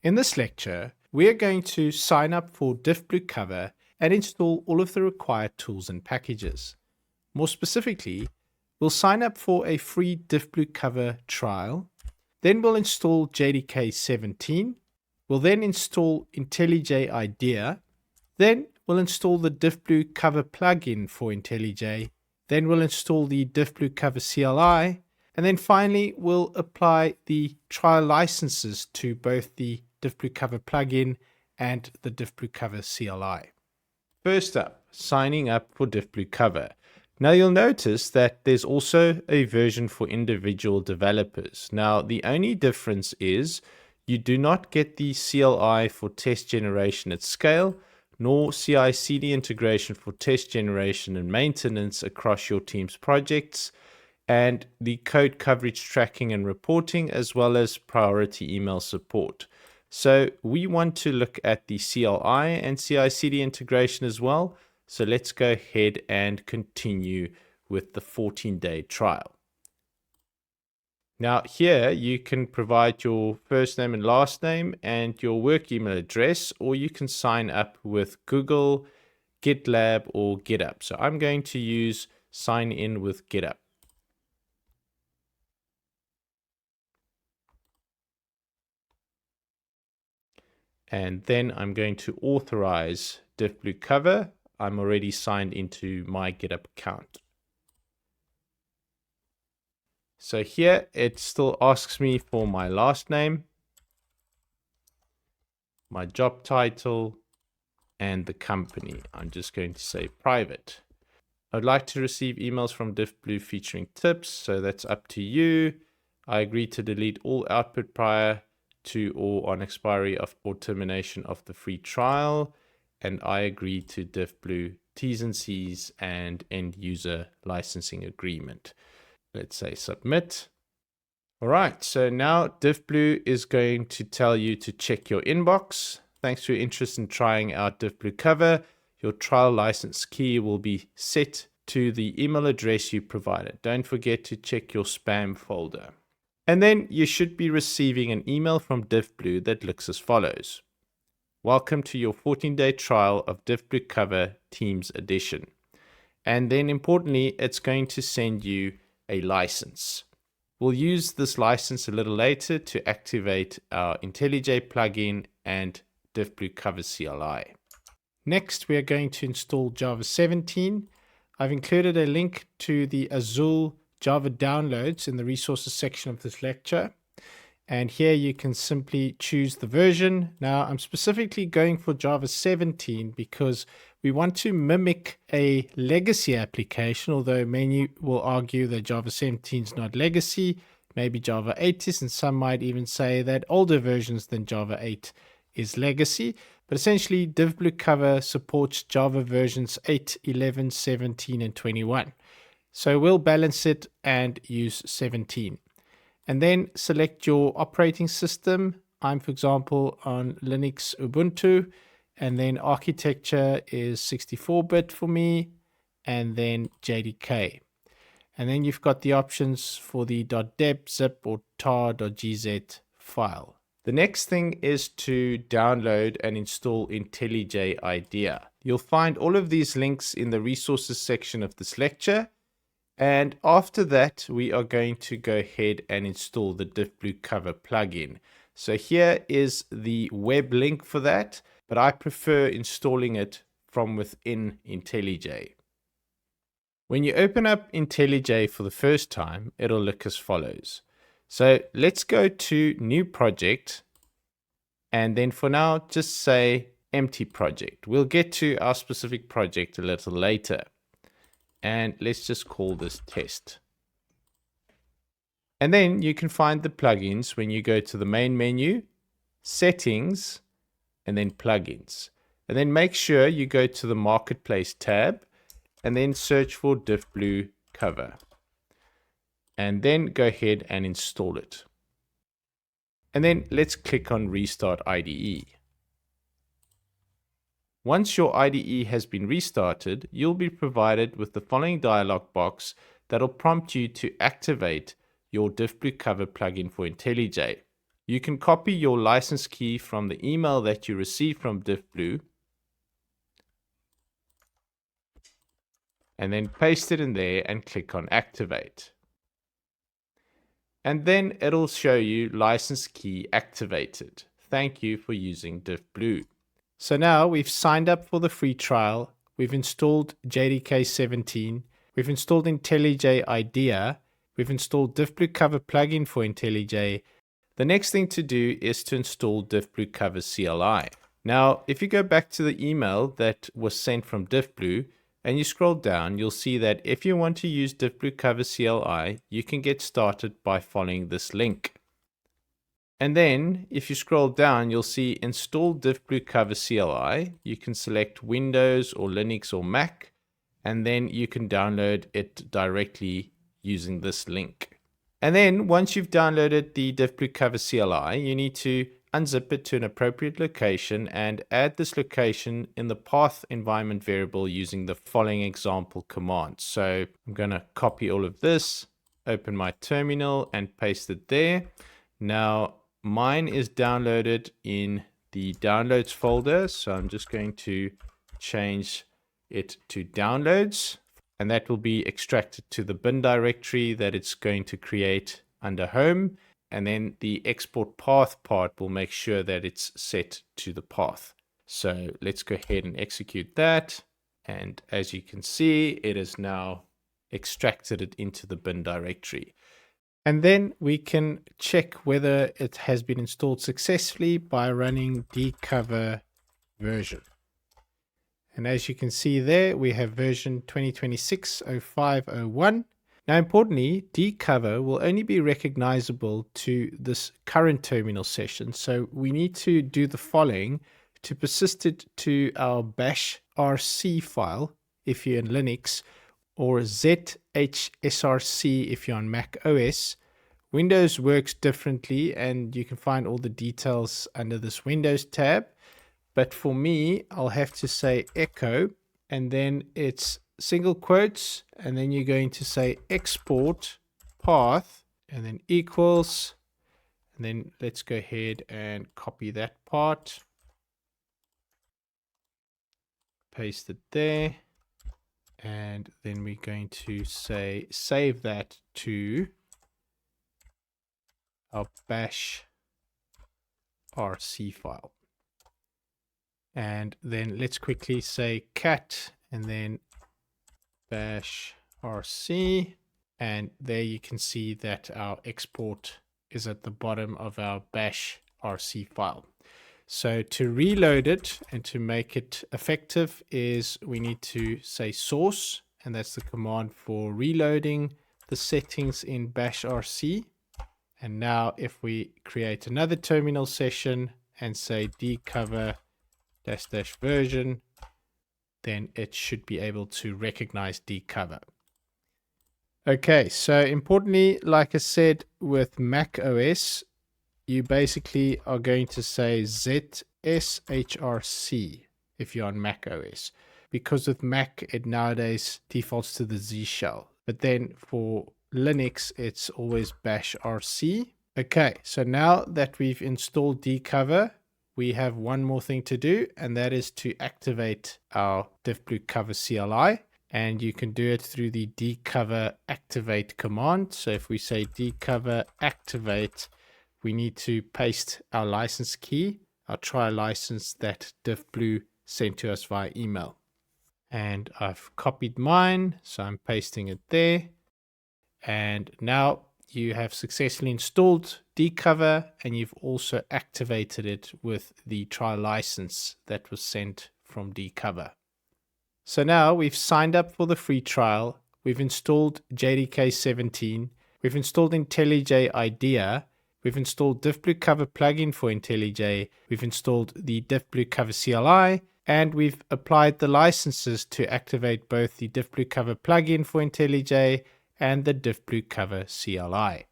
In this lecture, we are going to sign up for Diffblue Cover and install all of the required tools and packages. More specifically, we'll sign up for a free Diffblue Cover trial, then we'll install JDK 17, we'll then install IntelliJ IDEA, then we'll install the Diffblue Cover plugin for IntelliJ, then we'll install the Diffblue Cover CLI, and then finally we'll apply the trial licenses to both the Diffblue Cover plugin and the Diffblue Cover CLI. First up, signing up for Diffblue Cover. Now you'll notice that there's also a version for individual developers. Now the only difference is you do not get the CLI for test generation at scale, nor CI/CD integration for test generation and maintenance across your team's projects, and the code coverage tracking and reporting, as well as priority email support. So we want to look at the CLI and CI/CD integration as well. So let's go ahead and continue with the 14-day trial. Now here you can provide your first name and last name and your work email address, or you can sign up with Google, GitLab, or GitHub. So I'm going to use sign in with GitHub. And then I'm going to authorize Diffblue Cover. I'm already signed into my GitHub account. So here it still asks me for my last name, my job title, and the company. I'm just going to say private. I'd like to receive emails from Diffblue featuring tips, so that's up to you. I agree to delete all output prior to or on expiry of or termination of the free trial. And I agree to Diffblue T's and C's and end user licensing agreement. Let's say submit. All right, so now Diffblue is going to tell you to check your inbox. Thanks for your interest in trying out Diffblue Cover. Your trial license key will be set to the email address you provided. Don't forget to check your spam folder. And then you should be receiving an email from Diffblue that looks as follows. Welcome to your 14-day trial of Diffblue Cover Teams Edition. And then importantly, it's going to send you a license. We'll use this license a little later to activate our IntelliJ plugin and Diffblue Cover CLI. Next, we are going to install Java 17. I've included a link to the Azul Java downloads in the resources section of this lecture. And here you can simply choose the version. Now I'm specifically going for Java 17 because we want to mimic a legacy application, although many will argue that Java 17 is not legacy. Maybe Java 8 is, and some might even say that older versions than Java 8 is legacy. But essentially, Diffblue Cover supports Java versions 8, 11, 17, and 21. So we'll balance it and use 17. And then select your operating system. I'm, for example, on Linux Ubuntu. And then architecture is 64-bit for me. And then JDK. And then you've got the options for the .deb, zip, or tar.gz file. The next thing is to download and install IntelliJ IDEA. You'll find all of these links in the resources section of this lecture. And after that, we are going to go ahead and install the Diffblue Cover plugin. So here is the web link for that, but I prefer installing it from within IntelliJ. When you open up IntelliJ for the first time, it'll look as follows. So let's go to New Project, and then for now, just say Empty Project. We'll get to our specific project a little later. And let's just call this test. And then you can find the plugins when you go to the main menu, settings, and then plugins. And then make sure you go to the marketplace tab and then search for Diffblue Cover. And then go ahead and install it. And then let's click on Restart IDE. Once your IDE has been restarted, you'll be provided with the following dialog box that will prompt you to activate your Diffblue Cover plugin for IntelliJ. You can copy your license key from the email that you received from Diffblue and then paste it in there and click on activate. And then it'll show you license key activated. Thank you for using Diffblue. So now we've signed up for the free trial. We've installed JDK 17. We've installed IntelliJ IDEA. We've installed Diffblue Cover plugin for IntelliJ. The next thing to do is to install Diffblue Cover CLI. Now, if you go back to the email that was sent from Diffblue and you scroll down, you'll see that if you want to use Diffblue Cover CLI, you can get started by following this link. And then if you scroll down, you'll see install Diffblue Cover CLI. You can select Windows or Linux or Mac, and then you can download it directly using this link. And then once you've downloaded the Diffblue Cover CLI, you need to unzip it to an appropriate location and add this location in the path environment variable using the following example command. So I'm going to copy all of this, open my terminal and paste it there. Now mine is downloaded in the downloads folder. So I'm just going to change it to downloads, and that will be extracted to the bin directory that it's going to create under home. And then the export path part will make sure that it's set to the path. So let's go ahead and execute that. And as you can see, it is now extracted it into the bin directory. And then we can check whether it has been installed successfully by running dcover version. And as you can see there, we have version 2026-0501. Now, importantly, dcover will only be recognizable to this current terminal session. So we need to do the following to persist it to our bash rc file if you're in Linux, or zhsrc if you're on Mac OS. Windows works differently, and you can find all the details under this Windows tab. But for me, I'll have to say echo, and then it's single quotes, and then you're going to say export path, and then equals, and then let's go ahead and copy that part, paste it there, and then we're going to say save that to our bash rc file. And then let's quickly say cat and then bash rc, and there you can see that our export is at the bottom of our bash rc file. So to reload it and to make it effective is we need to say source, and that's the command for reloading the settings in bash rc. And now if we create another terminal session and say dcover -- version, then it should be able to recognize dcover. Okay, so importantly, like I said, with Mac OS, you basically are going to say zshrc if you're on Mac OS, because with Mac, it nowadays defaults to the Z shell. But then for Linux, it's always bash rc. Okay, so now that we've installed dcover, we have one more thing to do, and that is to activate our Diffblue Cover CLI. And you can do it through the dcover activate command. So if we say dcover activate, we need to paste our license key, our trial license that Diffblue sent to us via email. And I've copied mine, so I'm pasting it there. And now you have successfully installed dcover, and you've also activated it with the trial license that was sent from dcover. So now we've signed up for the free trial. We've installed JDK 17. We've installed IntelliJ IDEA. We've installed Diffblue Cover plugin for IntelliJ. We've installed the Diffblue Cover CLI, and we've applied the licenses to activate both the Diffblue Cover plugin for IntelliJ and the Diffblue Cover CLI.